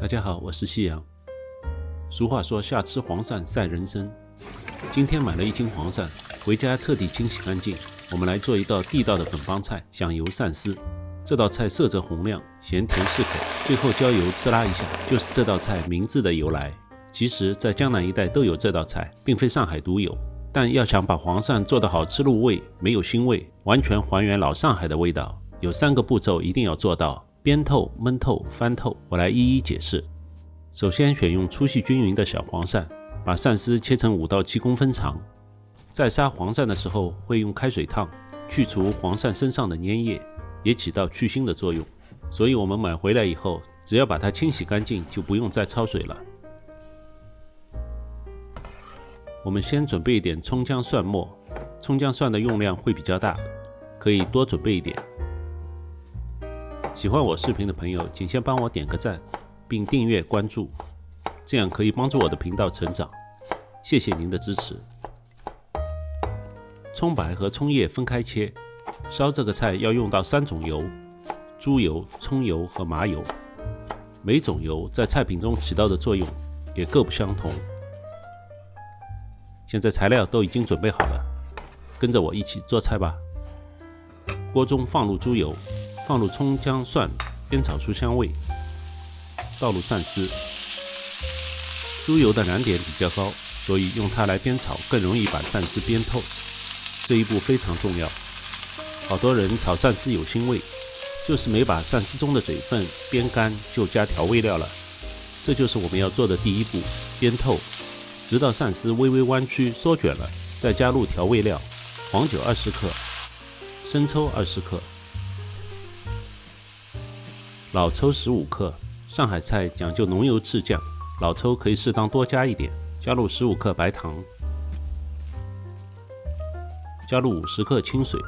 大家好，我是夕阳。俗话说下吃黄鳝赛人参，今天买了1斤黄鳝，回家彻底清洗干净。我们来做一道地道的本帮菜——响油鳝丝。这道菜色泽红亮，咸甜适口，最后浇油滋啦一下，就是这道菜名字的由来。其实，在江南一带都有这道菜，并非上海独有。但要想把黄鳝做得好吃入味，没有腥味，完全还原老上海的味道，有3个步骤一定要做到：煸透、焖透、翻透。我来一一解释。首先选用粗细均匀的小黄鳝，把鳝丝切成5到7公分长。在杀黄鳝的时候会用开水烫，去除黄鳝身上的粘液，也起到去腥的作用。所以我们买回来以后，只要把它清洗干净，就不用再焯水了。我们先准备一点葱姜蒜末，葱姜蒜的用量会比较大，可以多准备一点。喜欢我视频的朋友，请先帮我点个赞，并订阅关注，这样可以帮助我的频道成长。谢谢您的支持。葱白和葱叶分开切，烧这个菜要用到3种油：猪油、葱油和麻油。每种油在菜品中起到的作用也各不相同。现在材料都已经准备好了，跟着我一起做菜吧。锅中放入猪油，放入葱姜蒜，煸炒出香味，倒入鳝丝。猪油的燃点比较高，所以用它来煸炒更容易把鳝丝煸透，这一步非常重要。好多人炒鳝丝有腥味，就是没把鳝丝中的水分煸干就加调味料了。这就是我们要做的第一步，煸透，直到鳝丝微微弯曲缩卷了，再加入调味料：黄酒20克，生抽20克，老抽15克。上海菜讲究浓油赤酱，老抽可以适当多加一点。加入15克白糖，加入50克清水，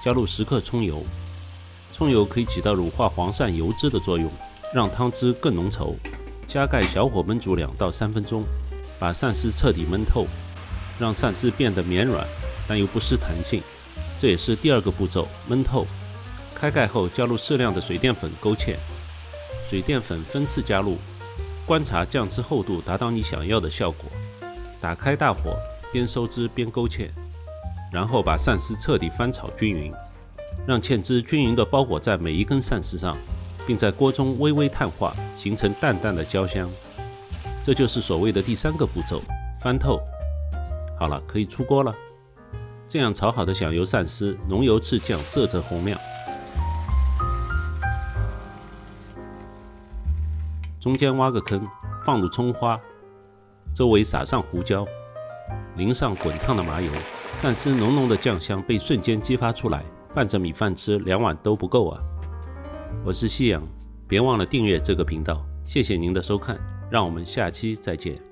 加入10克葱油。葱油可以起到乳化黄鳝油脂的作用，让汤汁更浓稠。加盖小火焖煮2到3分钟，把鳝丝彻底焖透，让鳝丝变得绵软，但又不失弹性。这也是第2个步骤，焖透。开盖后加入适量的水淀粉勾芡，水淀粉分次加入，观察酱汁厚度达到你想要的效果。打开大火，边收汁边勾芡，然后把鳝丝彻底翻炒均匀，让芡汁均匀地包裹在每一根鳝丝上，并在锅中微微碳化，形成淡淡的焦香。这就是所谓的第3个步骤，翻透。好了，可以出锅了。这样炒好的响油鳝丝，浓油赤酱，色泽红亮。中间挖个坑，放入葱花，周围撒上胡椒，淋上滚烫的麻油。鳝丝浓浓的酱香被瞬间激发出来，拌着米饭吃2碗都不够啊！我是夕阳，别忘了订阅这个频道。谢谢您的收看，让我们下期再见。